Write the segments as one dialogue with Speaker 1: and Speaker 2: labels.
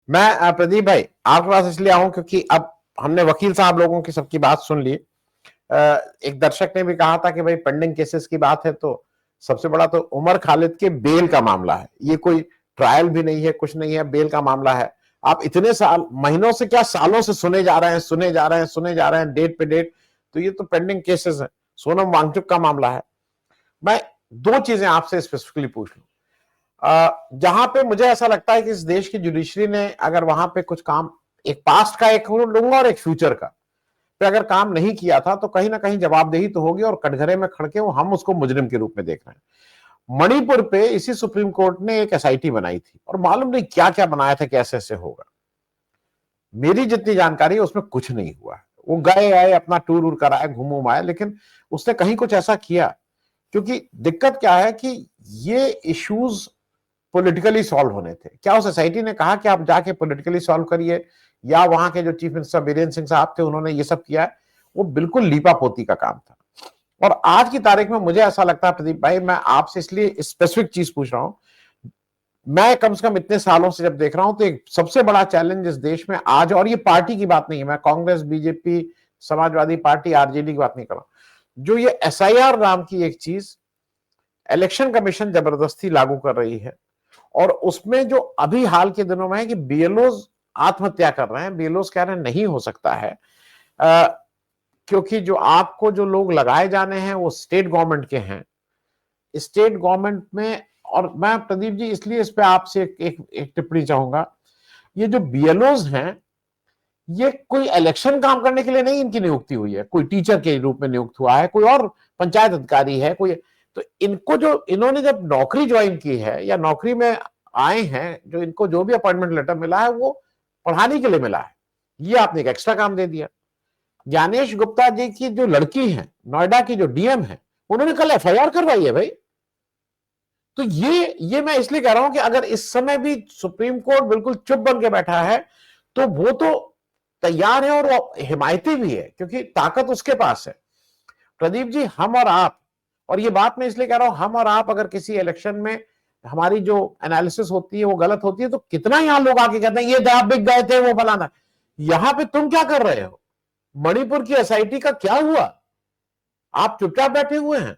Speaker 1: मैं प्रदीप भाई आपके पास इसलिए आऊं क्योंकि अब हमने वकील साहब लोगों की सबकी बात सुन ली। एक दर्शक ने भी कहा था कि भाई पेंडिंग केसेस की बात है, तो सबसे बड़ा तो उमर खालिद के बेल का मामला है। ये कोई ट्रायल भी नहीं है, कुछ नहीं है, बेल का मामला है। आप इतने साल, महीनों से क्या सालों से सुने जा रहे हैं, सुने जा रहे हैं, सुने जा रहे हैं, डेट पे डेट। तो ये तो पेंडिंग केसेस है। सोनम वांगचुक का मामला है। मैं दो चीजें आपसे स्पेसिफिकली पूछ लूं। जहां पे मुझे ऐसा लगता है कि इस देश की जुडिशरी ने अगर वहां पे कुछ काम, एक पास्ट का एक लूंगा और एक फ्यूचर का, पे अगर काम नहीं किया था तो कहीं ना कहीं जवाबदेही तो होगी, और कटघरे में खड़के वो हम उसको मुजरिम के रूप में देख रहे हैं। मणिपुर पे इसी सुप्रीम कोर्ट ने एक एसआईटी बनाई थी और मालूम नहीं क्या क्या बनाया था, कैसे ऐसे होगा। मेरी जितनी जानकारी है उसमें कुछ नहीं हुआ। वो गए आए, अपना टूर वूर कराए, घूम घूम आए, लेकिन उसने कहीं कुछ ऐसा किया। क्योंकि दिक्कत क्या है कि ये इश्यूज पॉलिटिकली सॉल्व होने थे। क्या उस सोसाइटी ने कहा कि आप जाके पॉलिटिकली सॉल्व करिए, या वहां के जो चीफ मिनिस्टर बीरेंद्र सिंह साहब थे उन्होंने ये सब किया है? वो बिल्कुल लीपा पोती का काम था। और आज की तारीख में मुझे ऐसा लगता है प्रदीप भाई, मैं आपसे इसलिए स्पेसिफिक चीज पूछ रहा हूं। मैं कम से कम इतने सालों से जब देख रहा हूं तो एक सबसे बड़ा चैलेंज इस देश में आज, और ये पार्टी की बात नहीं है, मैं Congress, BJP, Samajwadi party, RJD की बात नहीं कर रहा हूं, जो ये एसआईआर नाम की एक चीज इलेक्शन कमीशन जबरदस्ती लागू कर रही है। और उसमें जो अभी हाल के दिनों में है कि बीएलओज आत्महत्या कर रहे हैं। बीएलओज कह रहे हैं नहीं हो सकता है, क्योंकि जो आपको जो लोग लगाए जाने हैं वो स्टेट गवर्नमेंट के हैं। स्टेट गवर्नमेंट में, और मैं प्रदीप जी इसलिए इस पे आपसे एक टिप्पणी चाहूंगा। ये जो बीएलओज हैं, ये कोई इलेक्शन काम करने के लिए नहीं इनकी नियुक्ति हुई है। कोई टीचर के रूप में नियुक्त हुआ है, कोई और पंचायत अधिकारी है, कोई। तो इनको जो इन्होंने जब नौकरी ज्वाइन की है या नौकरी में आए हैं, जो इनको जो भी अपॉइंटमेंट लेटर मिला है वो पढ़ाने के लिए मिला है। ये आपने एक एक्स्ट्रा काम दे दिया। ज्ञानेश गुप्ता जी की जो लड़की है, नोएडा की जो डीएम है, उन्होंने कल एफआईआर करवाई है भाई। तो ये मैं इसलिए कह रहा हूं कि अगर इस समय भी सुप्रीम कोर्ट बिल्कुल चुप बन के बैठा है, तो वो तो तैयार है और वो हिमायती भी है, क्योंकि ताकत उसके पास है। प्रदीप जी, हम और आप, और ये बात मैं इसलिए कह रहा हूं, हम और आप अगर किसी इलेक्शन में हमारी जो एनालिसिस होती है वो गलत होती है, तो कितना यहां लोग आके कहते हैं ये आप बिक गए थे, वो फलाना। यहां पे तुम क्या कर रहे हो? मणिपुर की एसआईटी का क्या हुआ? आप चुपचाप बैठे हुए हैं।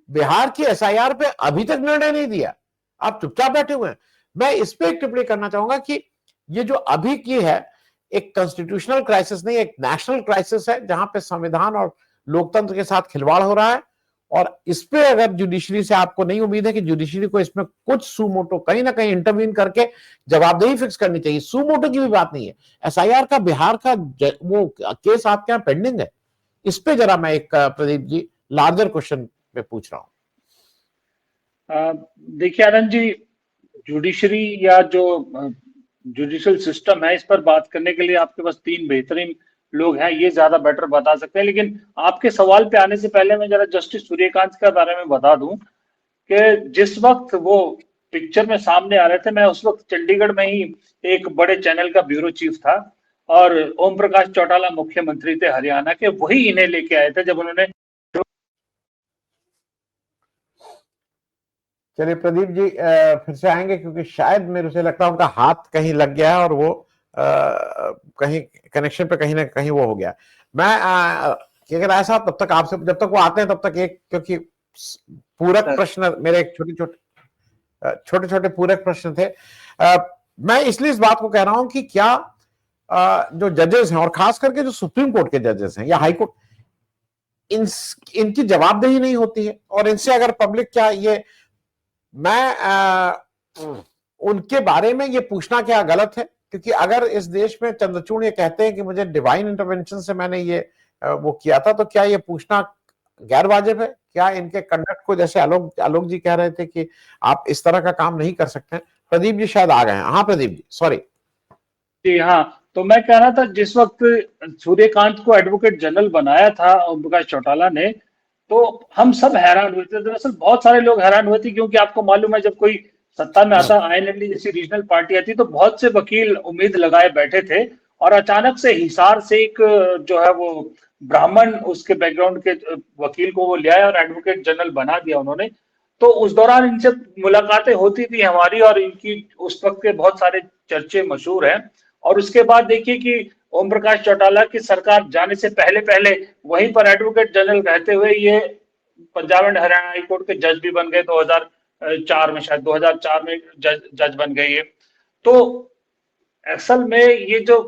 Speaker 1: बिहार की एसआईआर पे अभी तक निर्णय नहीं दिया, आप चुपचाप बैठे हुए हैं। मैं इस पे एक टिप्पणी करना चाहूंगा कि ये जो अभी की है, एक कॉन्स्टिट्यूशनल क्राइसिस नहीं, एक नेशनल क्राइसिस है, जहां पे संविधान और लोकतंत्र के साथ खिलवाड़ हो रहा है। और इस पे अगर जुडिशरी से आपको नहीं उम्मीद है कि जुडिशरी को इसमें कुछ सुमोटो कहीं ना कहीं इंटरवीन करके जवाबदेही फिक्स करनी चाहिए। सुमोटो की भी बात नहीं है, एसआईआर का बिहार का वो केस आपके यहाँ पेंडिंग है। इस पे जरा मैं एक प्रदीप जी लार्जर क्वेश्चन पे पूछ रहा हूं।
Speaker 2: देखिए आनंद जी, जुडिशरी या जो जुडिशियल सिस्टम है, इस पर बात करने के लिए आपके पास तीन बेहतरीन लोग हैं, ये ज्यादा बेटर बता सकते हैं। लेकिन आपके सवाल पे आने से पहले मैं जरा जस्टिस सूर्यकांत के बारे में बता दूं कि जिस वक्त वो पिक्चर में सामने आ रहे थे, मैं उस वक्त चंडीगढ़ में ही एक बड़े चैनल का ब्यूरो चीफ था, और ओम प्रकाश चौटाला मुख्यमंत्री थे हरियाणा के। वही इन्हें लेके आए थे जब उन्होंने।
Speaker 1: चलिए प्रदीप जी फिर से आएंगे, क्योंकि शायद मेरे से लगता है उनका हाथ कहीं लग गया है और वो कहीं कनेक्शन पे कहीं ना कहीं वो हो गया। मैं अगर ऐसा, तब तक आपसे, जब तक वो आते हैं तब तक एक, क्योंकि पूरक प्रश्न मेरे एक छोटे छोटे पूरक प्रश्न थे। मैं इसलिए इस बात को कह रहा हूं कि क्या जो जजेस हैं, और खास करके जो सुप्रीम कोर्ट के जजेस हैं या हाई कोर्ट, इनकी जवाबदेही नहीं होती है, और इनसे अगर पब्लिक, क्या ये, मैं उनके बारे में ये पूछना क्या गलत है? क्योंकि अगर इस देश में चंद्रचूड़ ये कहते हैं कि मुझे डिवाइन इंटरवेंशन से मैंने ये वो किया था, तो क्या ये पूछना गैर वाजिब है? क्या इनके कंडक्ट को, जैसे आलोक जी कह रहे थे कि आप इस तरह का काम नहीं कर सकते? प्रदीप जी शायद आ गए हैं। हाँ प्रदीप जी, सॉरी।
Speaker 2: जी हाँ, तो मैं कह रहा था, जिस वक्त सूर्यकांत को एडवोकेट जनरल बनाया था ओम प्रकाश चौटाला ने, तो हम सब हैरान हुए थे। दरअसल बहुत सारे लोग हैरान हुए थे, क्योंकि आपको मालूम है जब कोई सत्ता में आता, आईएनएलडी जैसी रीजनल पार्टी आती, तो बहुत से वकील उम्मीद लगाए बैठे थे, और अचानक से हिसार से एक जो है वो ब्राह्मण, उसके बैकग्राउंड के वकील को वो ले आया और एडवोकेट जनरल बना दिया उन्होंने। तो उस दौरान इनसे मुलाकातें होती थी हमारी, और इनकी उस वक्त के बहुत सारे चर्चे मशहूर हैं। और उसके बाद देखिए कि ओम प्रकाश चौटाला की सरकार जाने से पहले पहले वहीं पर एडवोकेट जनरल रहते हुए ये Punjab and Haryana high court के जज भी बन गए 2004 में, शायद 2004 में जज बन गए ये। तो असल में ये जो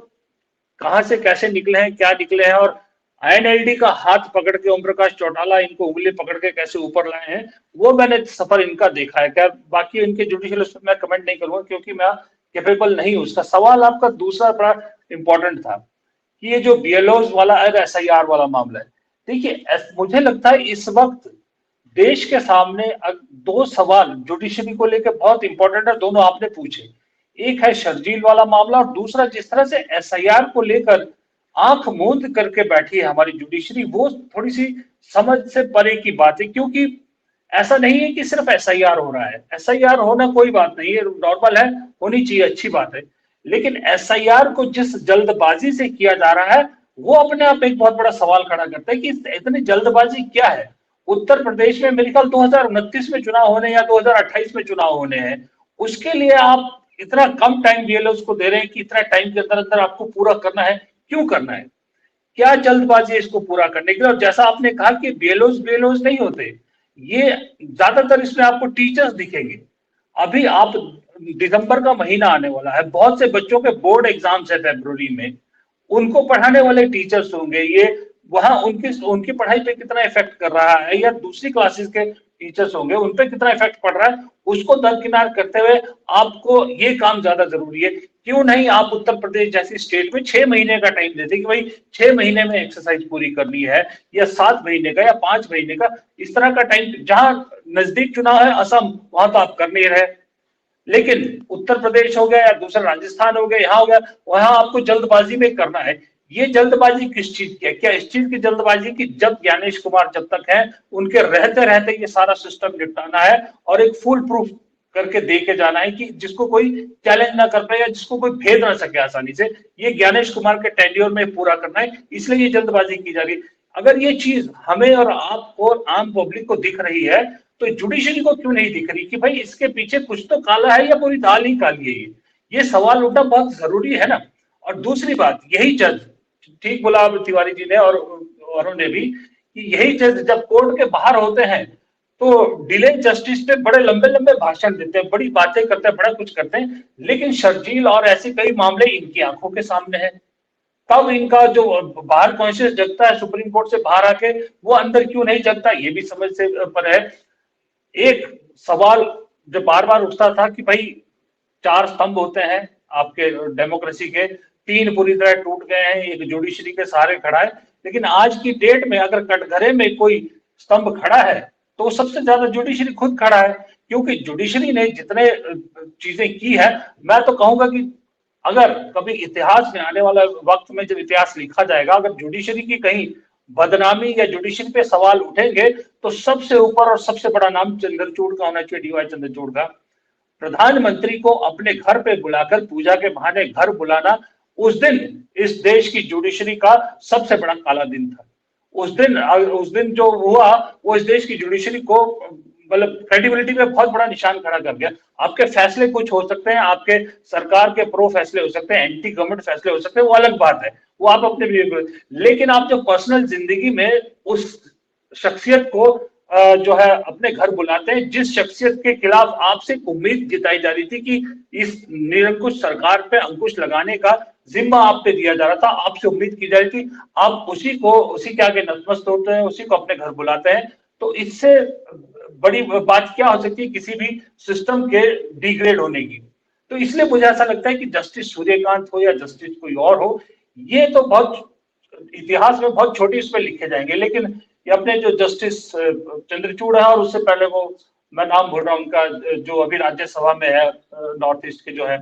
Speaker 2: कहां से कैसे निकले हैं, क्या निकले हैं, और आईएनएलडी का हाथ पकड़ के ओम प्रकाश चौटाला इनको उंगली पकड़ के कैसे ऊपर लाए हैं, वो मैंने सफर इनका देखा है। क्या बाकी इनके जुडिशियल उस पर मैं कमेंट नहीं करूंगा क्योंकि मैं कैपेबल नहीं हूं। उसका सवाल आपका दूसरा बड़ा इंपॉर्टेंट था कि ये जो बीएलओ वाला और एसआईआर वाला मामला है, देखिए मुझे लगता है इस वक्त देश के सामने दो सवाल जुडिशरी को लेकर बहुत इंपॉर्टेंट है, दोनों आपने पूछे। एक है शर्जील वाला मामला और दूसरा जिस तरह से एसआईआर को लेकर आंख मूंद करके बैठी है हमारी जुडिशरी, वो थोड़ी सी समझ से परे की बात है। क्योंकि ऐसा नहीं है कि सिर्फ एसआईआर हो रहा है, एसआईआर होना कोई बात नहीं है, नॉर्मल है, होनी चाहिए, अच्छी बात है। लेकिन एसआईआर को जिस जल्दबाजी से किया जा रहा है वो अपने आप एक बहुत बड़ा सवाल खड़ा करता है कि इतनी जल्दबाजी क्या है। उत्तर प्रदेश में मेरे ख्याल 2029 में चुनाव होने या 2028 में चुनाव होने हैं, उसके लिए आप इतना कम टाइम बीएलओ को दे रहे हैं कि इतना टाइम के अंदर अंदर आपको पूरा करना है। क्यों करना है, क्या जल्दबाजी है इसको पूरा करने के लिए? और जैसा आपने कहा कि बीएलओ नहीं होते, ये ज्यादातर इसमें आपको टीचर्स दिखेंगे। अभी आप दिसंबर का महीना आने वाला है, बहुत से बच्चों के बोर्ड एग्जाम्स है फरवरी में, उनको पढ़ाने वाले टीचर्स होंगे, ये वहां उनकी उनकी पढ़ाई पे कितना इफेक्ट कर रहा है, या दूसरी क्लासेस के टीचर्स होंगे उन पे कितना इफेक्ट पड़ रहा है, उसको दरकिनार करते हुए आपको ये काम ज्यादा जरूरी है। क्यों नहीं आप उत्तर प्रदेश जैसी स्टेट में 6 महीने का टाइम देते कि भाई 6 महीने में एक्सरसाइज पूरी करनी है, या 7 महीने का या 5 महीने का, इस तरह का टाइम। जहां नजदीक चुनाव है असम, वहां तो आप कर नहीं रहे, लेकिन उत्तर प्रदेश हो गया या दूसरा राजस्थान हो गया, यहाँ हो गया, वहां आपको जल्दबाजी में करना है। ये जल्दबाजी किस चीज की है? क्या इस चीज की जल्दबाजी की जब ज्ञानेश कुमार जब तक है उनके रहते रहते ये सारा सिस्टम निपटाना है और एक फुल प्रूफ करके दे के जाना है कि जिसको कोई चैलेंज ना कर पाए या जिसको कोई भेद ना सके आसानी से, ये ज्ञानेश कुमार के टेन्योर में पूरा करना है, इसलिए ये जल्दबाजी की जा रही है। अगर ये चीज हमें और आपको और आम पब्लिक को दिख रही है तो जुडिशरी को क्यों नहीं दिख रही कि भाई इसके पीछे कुछ तो काला है या पूरी दाल ही काली है? ये सवाल उठना बहुत जरूरी है ना। और दूसरी बात, यही जज, ठीक बोला तिवारी जी ने और औरों ने भी, कि यही जज जब कोर्ट के बाहर होते हैं तो डिले जस्टिस पे बड़े लंबे लंबे भाषण देते हैं, बड़ी बातें करते हैं, बड़ा कुछ करते हैं, लेकिन शर्जील और ऐसे कई मामले इनकी आंखों के सामने है। तब इनका जो बाहर कॉन्शियस जगता है सुप्रीम कोर्ट से बाहर आके, वो अंदर क्यों नहीं जगता, ये भी समझ से पर है। एक सवाल जो बार बार उठता था कि भाई 4 स्तंभ होते हैं आपके डेमोक्रेसी के, 3 पूरी तरह टूट गए हैं, एक जुडिशरी के सहारे खड़ा है। लेकिन आज की डेट में अगर कटघरे में कोई स्तंभ खड़ा है तो सबसे ज्यादा जुडिशरी खुद खड़ा है, क्योंकि जुडिशरी ने जितने चीजें की है, मैं तो कहूंगा कि अगर कभी इतिहास में आने वाला वक्त में जब इतिहास लिखा जाएगा, अगर जुडिशरी की कहीं बदनामी या जुडिशरी पे सवाल उठेंगे तो सबसे ऊपर और सबसे बड़ा नाम चंद्रचूड़ का होना चाहिए, डीवाई चंद्रचूड़ का। प्रधानमंत्री को अपने घर पे बुलाकर पूजा के बहाने घर बुलाना, उस दिन इस देश की जुडिशरी का सबसे बड़ा काला दिन था। उस दिन जो हुआ वो इस देश की जुडिशरी को मतलब क्रेडिबिलिटी पे बहुत बड़ा निशान खड़ा कर गया। आपके फैसले कुछ हो सकते हैं, आपके सरकार के प्रो फैसले हो सकते हैं, एंटी गवर्नमेंट फैसले हो सकते हैं, वो अलग बात है, वो आप अपने लिए, लेकिन आप जो पर्सनल जिंदगी में उस शख्सियत को जो है अपने घर बुलाते हैं, जिस शख्सियत के खिलाफ आपसे उम्मीद जताई जा रही थी कि इस निरंकुश सरकार पे अंकुश लगाने का जिम्मा आप पे दिया जा रहा था, आपसे उम्मीद की जा रही थी, आप उसी के आगे नतमस्त होते हैं, उसी को अपने घर बुलाते हैं। तो इससे बड़ी बात क्या हो सकती है किसी भी सिस्टम के डिग्रेड होने की? तो इसलिए मुझे ऐसा लगता है कि जस्टिस सूर्यकांत हो या जस्टिस कोई और हो, ये तो बहुत इतिहास में बहुत छोटी उसमें लिखे जाएंगे, लेकिन ये अपने जो जस्टिस चंद्रचूड़ है और उससे पहले वो, मैं नाम भूल रहा हूँ उनका, जो अभी राज्यसभा में है, नॉर्थ ईस्ट के जो है,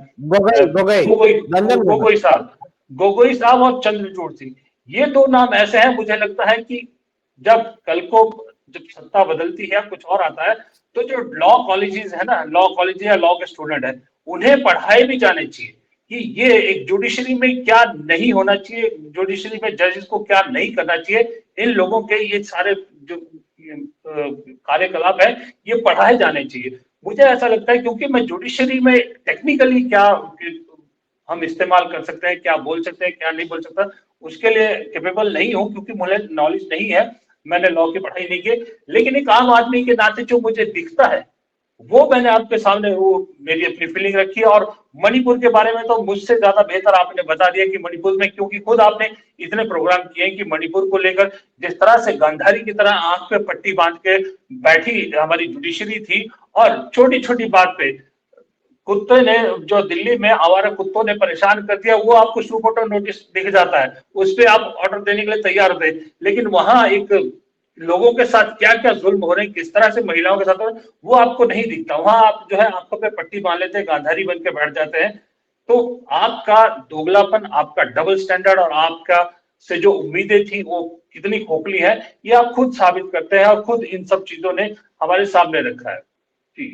Speaker 2: गोगोई साहब और चंद्रचूड़ सिंह, ये दो नाम ऐसे हैं, मुझे लगता है कि जब कल को जब सत्ता बदलती है, कुछ और आता है, तो जो लॉ कॉलेजेस है ना, लॉ कॉलेज या लॉ के स्टूडेंट है, उन्हें पढ़ाए भी जाने चाहिए कि ये एक जुडिशरी में क्या नहीं होना चाहिए, जुडिशरी में जजेस को क्या नहीं करना चाहिए, इन लोगों के ये सारे जो कार्यकलाप है ये पढ़ाए जाने चाहिए। मुझे ऐसा लगता है क्योंकि मैं जुडिशरी में टेक्निकली क्या हम इस्तेमाल कर सकते हैं, क्या बोल सकते हैं, क्या नहीं बोल सकता, उसके लिए कैपेबल नहीं हूं, क्योंकि मुझे नॉलेज नहीं है, मैंने लॉ की पढ़ाई नहीं की। लेकिन एक आम आदमी के नाते जो मुझे दिखता है वो मैंने आपके सामने वो मेरी अपनी फीलिंग रखी है। और मणिपुर के बारे में तो मुझसे ज्यादा बेहतर आपने बता दिया कि मणिपुर में, क्योंकि खुद आपने इतने प्रोग्राम किए हैं कि मणिपुर को लेकर जिस तरह से गांधारी की तरह आंख पे पट्टी बांध के बैठी हमारी जुडिशरी थी, और छोटी छोटी बात पे कुत्ते ने, जो दिल्ली में आवारा कुत्तों ने परेशान कर दिया, वो आपको सुपोटो नोटिस दिख जाता है, उस पर आप ऑर्डर देने के लिए तैयार होते हैं। लेकिन वहां एक लोगों के साथ क्या क्या जुल्म हो रहे हैं, किस तरह से महिलाओं के साथ हो रहे हैं, वो आपको नहीं दिखता। वहां आप जो है आंखों पे पट्टी बांध लेते हैं, गांधारी बन के बैठ जाते हैं। तो आपका दोगलापन, आपका डबल स्टैंडर्ड और आपका से जो उम्मीदें थी वो कितनी खोखली है, ये आप खुद साबित करते हैं और खुद इन सब चीजों ने हमारे सामने रखा है। जी।